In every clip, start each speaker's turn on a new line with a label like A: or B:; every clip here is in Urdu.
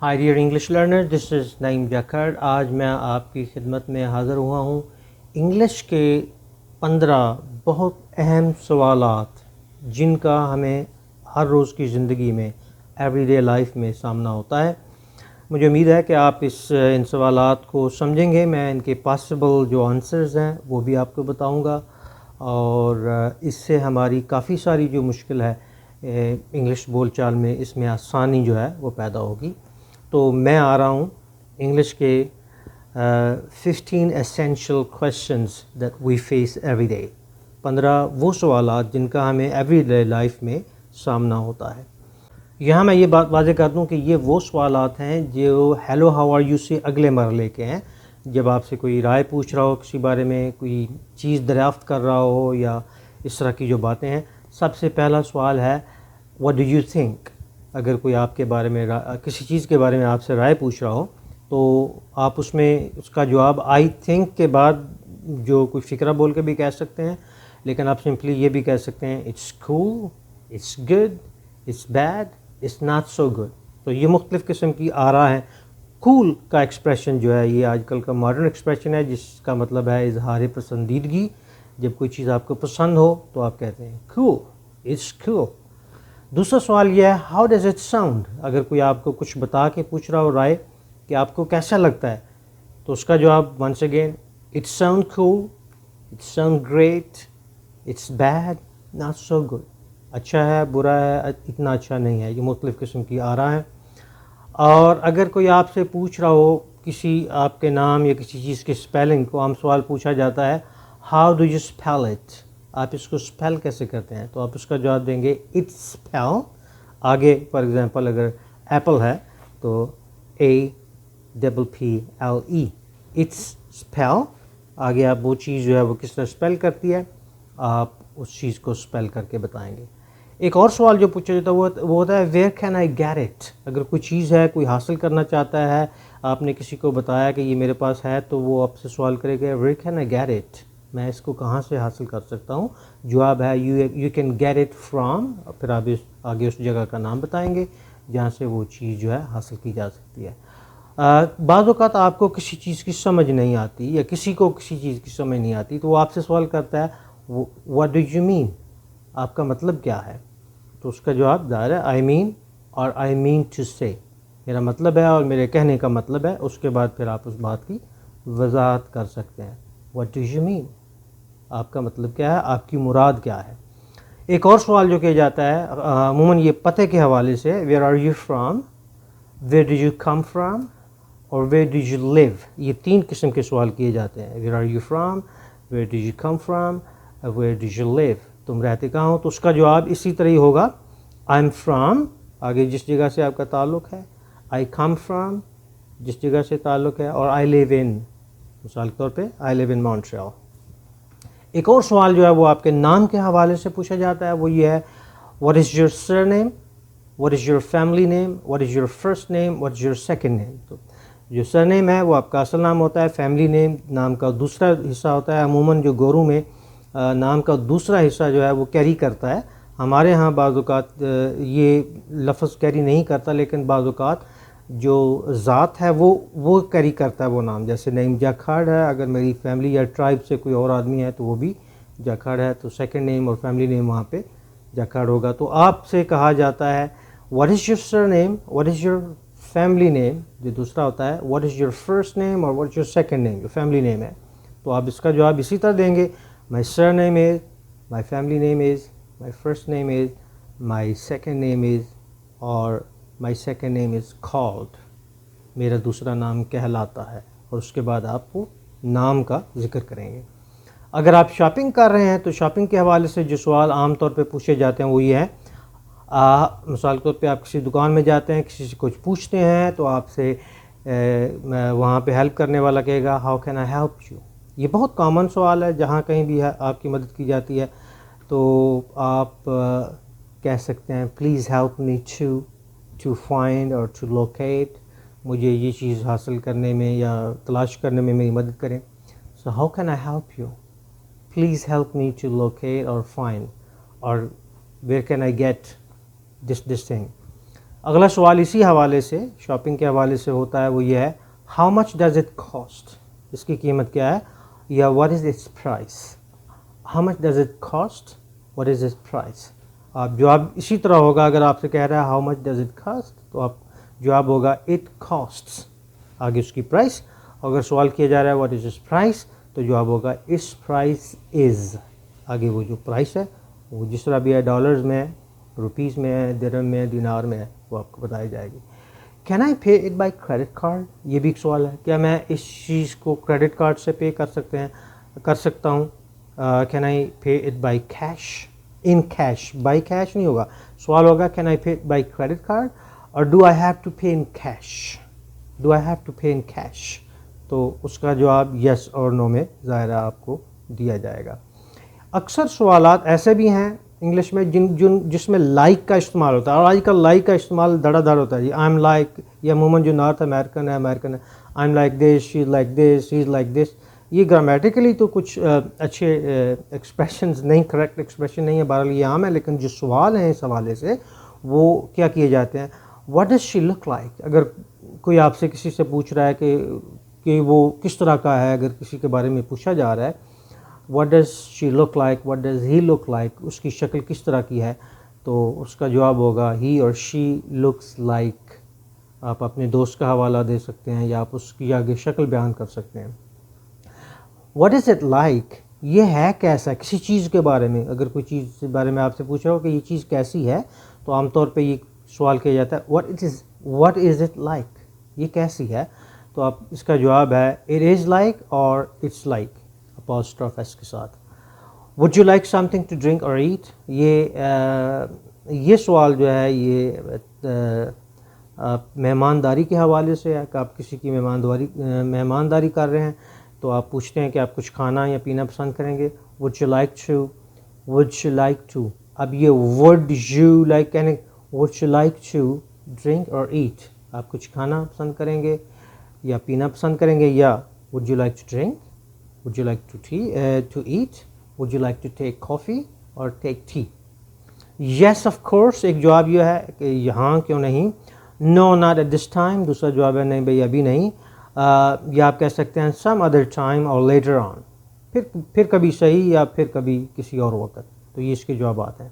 A: ہائی ڈیئر انگلش لرنر، دس از نعیم جاکھڑ۔ آج میں آپ کی خدمت میں حاضر ہوا ہوں انگلش کے 15 بہت اہم سوالات جن کا ہمیں ہر روز کی زندگی میں ایوری ڈے لائف میں سامنا ہوتا ہے۔ مجھے امید ہے کہ آپ ان سوالات کو سمجھیں گے۔ میں ان کے پاسبل جو آنسرز ہیں وہ بھی آپ کو بتاؤں گا، اور اس سے ہماری کافی ساری جو مشکل ہے انگلش بول چال میں، اس میں آسانی جو ہے وہ پیدا ہوگی۔ تو میں آ رہا ہوں انگلش کے 15 essential questions that we face every day، 15 وہ سوالات جن کا ہمیں ایوری ڈے لائف میں سامنا ہوتا ہے۔ یہاں میں یہ بات واضح کر دوں کہ یہ وہ سوالات ہیں جو ہیلو ہاؤ آر یو سے اگلے مرحلے کے ہیں۔ جب آپ سے کوئی رائے پوچھ رہا ہو کسی بارے میں، کوئی چیز دریافت کر رہا ہو یا اس طرح کی جو باتیں ہیں، سب سے پہلا سوال ہے what do you think۔ اگر کوئی آپ کے بارے میں کسی چیز کے بارے میں آپ سے رائے پوچھ رہا ہو تو آپ اس میں اس کا جواب آئی تھنک کے بعد جو کوئی فکرہ بول کے بھی کہہ سکتے ہیں، لیکن آپ سمپلی یہ بھی کہہ سکتے ہیں it's cool, it's good, it's bad, it's not so good. تو یہ مختلف قسم کی آراء ہیں۔ کول کا ایکسپریشن جو ہے یہ آج کل کا ماڈرن ایکسپریشن ہے، جس کا مطلب ہے اظہار پسندیدگی۔ جب کوئی چیز آپ کو پسند ہو تو آپ کہتے ہیں کول، اٹس کول۔ دوسرا سوال یہ ہے ہاؤ ڈز اٹ ساؤنڈ۔ اگر کوئی آپ کو کچھ بتا کے پوچھ رہا ہو رائے کہ آپ کو کیسا لگتا ہے، تو اس کا جواب once again it sound cool, it sound great, it's bad, not so good. اچھا ہے، برا ہے، اتنا اچھا نہیں ہے۔ یہ مختلف قسم کی آراء ہیں۔ اور اگر کوئی آپ سے پوچھ رہا ہو کسی آپ کے نام یا کسی چیز کے اسپیلنگ کو، عام سوال پوچھا جاتا ہے how do you spell it, آپ اس کو اسپیل کیسے کرتے ہیں، تو آپ اس کا جواب دیں گے اٹس اسپیل۔ آگے فار ایگزامپل اگر ایپل ہے تو APPLE، اٹس اسپیل۔ آگے آپ وہ چیز جو ہے وہ کس طرح اسپیل کرتی ہے، آپ اس چیز کو اسپیل کر کے بتائیں گے۔ ایک اور سوال جو پوچھا جاتا ہے وہ ہوتا ہے where can I get it. اگر کوئی چیز ہے، کوئی حاصل کرنا چاہتا ہے، آپ نے کسی کو بتایا کہ یہ میرے پاس ہے، تو وہ آپ سے سوال کرے گا where can I get it, میں اس کو کہاں سے حاصل کر سکتا ہوں۔ جواب ہے you can get it from, پھر آپ آگے اس جگہ کا نام بتائیں گے جہاں سے وہ چیز جو ہے حاصل کی جا سکتی ہے۔ بعض اوقات آپ کو کسی چیز کی سمجھ نہیں آتی یا کسی کو کسی چیز کی سمجھ نہیں آتی، تو وہ آپ سے سوال کرتا ہے واٹ ڈو یو مین، آپ کا مطلب کیا ہے۔ تو اس کا جواب ظاہر ہے آئی مین اور آئی مین ٹو سے، میرا مطلب ہے اور میرے کہنے کا مطلب ہے۔ اس کے بعد پھر آپ اس بات کی وضاحت کر سکتے ہیں واٹ ڈو یو مین، آپ کا مطلب کیا ہے، آپ کی مراد کیا ہے۔ ایک اور سوال جو کیا جاتا ہے عموماً یہ پتے کے حوالے سے، where are you from, where do you come from, اور ویئر ڈو یو لیو۔ یہ 3 قسم کے سوال کیے جاتے ہیں، where are you from, where do you come from, where do you live, تم رہتے کہاں ہو۔ تو اس کا جواب اسی طرح ہی ہوگا آئی ایم فرام، آگے جس جگہ سے آپ کا تعلق ہے، آئی کم فرام جس جگہ سے تعلق ہے، اور آئی لیو ان، مثال کے طور پہ آئی لیو ان مونٹریال۔ ایک اور سوال جو ہے وہ آپ کے نام کے حوالے سے پوچھا جاتا ہے، وہ یہ ہے what is your surname, what is your family name, what is your first name, what is your second name. تو جو سر نیم ہے وہ آپ کا اصل نام ہوتا ہے، فیملی نیم نام کا دوسرا حصہ ہوتا ہے۔ عموماً جو گوروں میں نام کا دوسرا حصہ جو ہے وہ کیری کرتا ہے، ہمارے ہاں بعض اوقات یہ لفظ کیری نہیں کرتا، لیکن بعض اوقات جو ذات ہے وہ کیری کرتا ہے وہ نام، جیسے نعیم جاکھڑ ہے، اگر میری فیملی یا ٹرائب سے کوئی اور آدمی ہے تو وہ بھی جاکھڑ ہے، تو سیکنڈ نیم اور فیملی نیم وہاں پہ جاکھڑ ہوگا۔ تو آپ سے کہا جاتا ہے what is your surname, what is your family نیم، جو دوسرا ہوتا ہے واٹ از یور فرسٹ نیم اور واٹ از یور سیکنڈ نیم، جو فیملی نیم ہے۔ تو آپ اس کا جواب اسی طرح دیں گے my surname is, my family name is, my first name is, my second name is, اور my second name is called, میرا دوسرا نام کہلاتا ہے، اور اس کے بعد آپ کو نام کا ذکر کریں گے۔ اگر آپ شاپنگ کر رہے ہیں تو شاپنگ کے حوالے سے جو سوال عام طور پہ پوچھے جاتے ہیں وہ یہ ہے مثال کے طور پہ آپ کسی دکان میں جاتے ہیں، کسی سے کچھ پوچھتے ہیں تو آپ سے وہاں پہ ہیلپ کرنے والا کہے گا how can I help you. یہ بہت کامن سوال ہے، جہاں کہیں بھی آپ کی مدد کی جاتی ہے تو آپ کہہ سکتے ہیں please help me to find اور ٹو لوکیٹ، مجھے یہ چیز حاصل کرنے میں یا تلاش کرنے میں میری مدد کریں۔ So how can I help you, please help me to locate اور فائنڈ، اور where can I get this thing. اگلا سوال اسی حوالے سے شاپنگ کے حوالے سے ہوتا ہے، وہ یہ ہے how much does it cost, اس کی قیمت کیا ہے، یا what is its price. How much does it cost, what is its price. آپ جواب اسی طرح ہوگا، اگر آپ سے کہہ رہا ہے how much does it cost تو آپ جواب ہوگا اٹ کاسٹس، آگے اس کی پرائس. اگر سوال کیا جا رہا ہے واٹ از اٹس پرائس تو جواب ہوگا اٹس پرائس از، آگے وہ جو پرائس ہے وہ جس طرح بھی ہے، ڈالرز میں، روپیز میں ہے، درہم میں، دینار میں ہے، وہ آپ کو بتائی جائے گی. Can I pay it by credit card, یہ بھی ایک سوال ہے، کیا میں اس چیز کو کریڈٹ کارڈ سے پے کر سکتا ہوں. Can I pay it by cash, in cash, by cash نہیں ہوگا. سوال ہوگا can I pay it by credit card اور do I have to pay in cash, do I have to pay in cash. تو اس کا جواب یس اور نو میں ظاہرہ آپ کو دیا جائے گا. اکثر سوالات ایسے بھی ہیں انگلش میں جس میں لائک کا استعمال ہوتا ہے، اور آج کل لائک کا استعمال دھڑا دھڑ ہوتا ہے. جی آئی ایم لائک، یا عموماً جو نارتھ امریکن ہے I am like this, she is like this, he is like this. یہ گرامیٹیکلی تو کچھ اچھے ایکسپریشنز نہیں، کریکٹ ایکسپریشن نہیں ہے، بہرحال یہ عام ہے، لیکن جو سوال ہیں اس حوالے سے وہ کیا کیے جاتے ہیں، what does she look like. اگر کوئی آپ سے کسی سے پوچھ رہا ہے کہ وہ کس طرح کا ہے، اگر کسی کے بارے میں پوچھا جا رہا ہے what does she look like, what does he look like، اس کی شکل کس طرح کی ہے، تو اس کا جواب ہوگا he or she looks like. آپ اپنے دوست کا حوالہ دے سکتے ہیں یا آپ اس کی آگے شکل بیان کر سکتے ہیں. what is it like، یہ ہے کیسا، کسی چیز کے بارے میں اگر کوئی چیز کے بارے میں آپ سے پوچھا ہو کہ یہ چیز کیسی ہے تو عام طور پہ یہ سوال کیا جاتا ہے what is it like، یہ کیسی ہے. تو آپ اس کا جواب ہے it is like اور it's like apostrophe s کے ساتھ. would you like something to drink or eat، یہ سوال جو ہے یہ مہمانداری کے حوالے سے ہے کہ آپ کسی کی مہمانداری کر رہے ہیں تو آپ پوچھتے ہیں کہ آپ کچھ کھانا یا پینا پسند کریں گے. would you like to، اب یہ would you like کہنے would you like to drink or eat، آپ کچھ کھانا پسند کریں گے یا پینا پسند کریں گے، یا would you like to drink، would you like to eat، would you like to take coffee or take tea. yes of course ایک جواب یہ ہے کہ یہاں کیوں نہیں. no not at this time دوسرا جواب ہے نہیں بھئی ابھی نہیں. یا آپ کہہ سکتے ہیں some other time or later on، پھر کبھی صحیح یا پھر کبھی کسی اور وقت. تو یہ اس کے جوابات ہیں.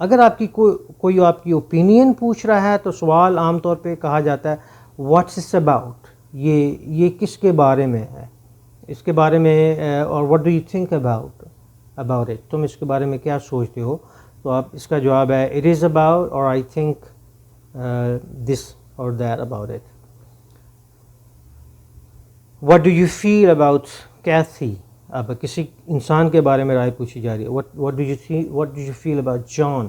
A: اگر آپ کی کوئی آپ کی اوپینین پوچھ رہا ہے تو سوال عام طور پہ کہا جاتا ہے what's this about، یہ کس کے بارے میں ہے، اس کے بارے میں، اور what do you think about it، تم اس کے بارے میں کیا سوچتے ہو. تو آپ اس کا جواب ہے it is about اور I think this or that about it. what do you feel about Kathy، اب کسی انسان کے بارے میں رائے پوچھی جا رہی ہے. what do you feel about John،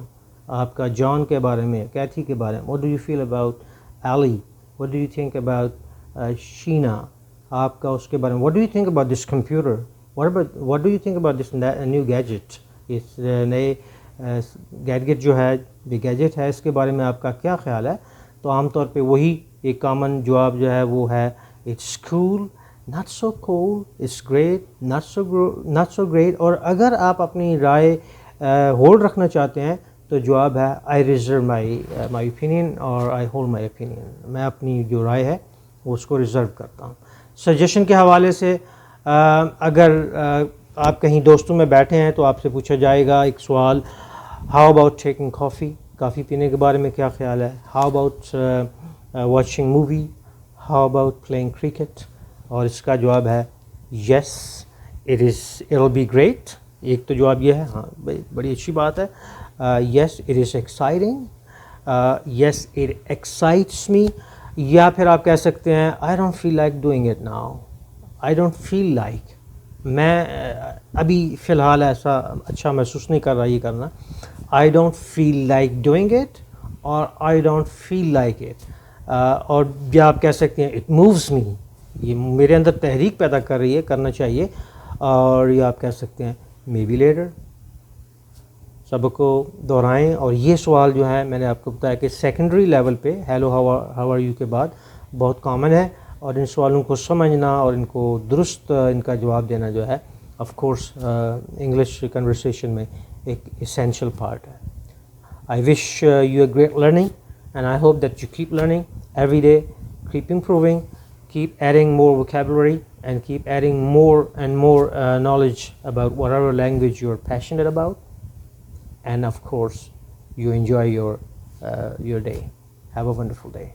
A: آپ کا جان کے بارے میں، کیتھی کے بارے میں. what do you feel about Ali، what do you think about Sheena، آپ کا اس کے بارے میں. what do you think about this computer، what do you think about this new gadget، اس نئے گیجٹ جو ہے، گیجٹ ہے، اس کے بارے میں آپ کا کیا خیال ہے. تو عام طور پہ وہی ایک کامن جواب جو ہے وہ ہے it's cool، not so cool، it's great، not so great. اور اگر آپ اپنی رائے ہولڈ رکھنا چاہتے ہیں تو جواب ہے I reserve my opinion اور I hold my opinion، میں اپنی جو رائے ہے وہ اس کو ریزرو کرتا ہوں. سجیشن کے حوالے سے اگر آپ کہیں دوستوں میں بیٹھے ہیں تو آپ سے پوچھا جائے گا ایک سوال ہاؤ اباؤٹ ٹیکنگ کافی پینے کے بارے میں کیا خیال ہے. How about watching movie, how about playing cricket, اور اس کا جواب ہے yes it will be great. ایک تو جواب یہ ہے، ہاں بڑی اچھی بات ہے. Yes it is exciting, yes it excites me. یا پھر آپ کہہ سکتے ہیں I don't feel like doing it now, I don't feel like, میں ابھی فی الحال ایسا اچھا محسوس نہیں کر رہا یہ کرنا. I don't feel like doing it اور I don't feel like it. اور یا آپ کہہ سکتے ہیں اٹ مووز می، یہ میرے اندر تحریک پیدا کر رہی ہے، کرنا چاہیے. اور یا آپ کہہ سکتے ہیں مے بی لیٹر. سبق کو دہرائیں. اور یہ سوال جو ہے میں نے آپ کو بتایا کہ سیکنڈری لیول پہ ہیلو ہاؤ آر یو کے بعد بہت کامن ہے، اور ان سوالوں کو سمجھنا اور ان کو درست ان کا جواب دینا جو ہے آف کورس انگلش کنورسیشن میں ایک اسینشیل پارٹ ہے. I wish you a great learning. and I hope that you keep learning every day, keep improving, keep adding more vocabulary, and keep adding more and more knowledge about whatever language you're passionate about. And of course, you enjoy your day. Have a wonderful day.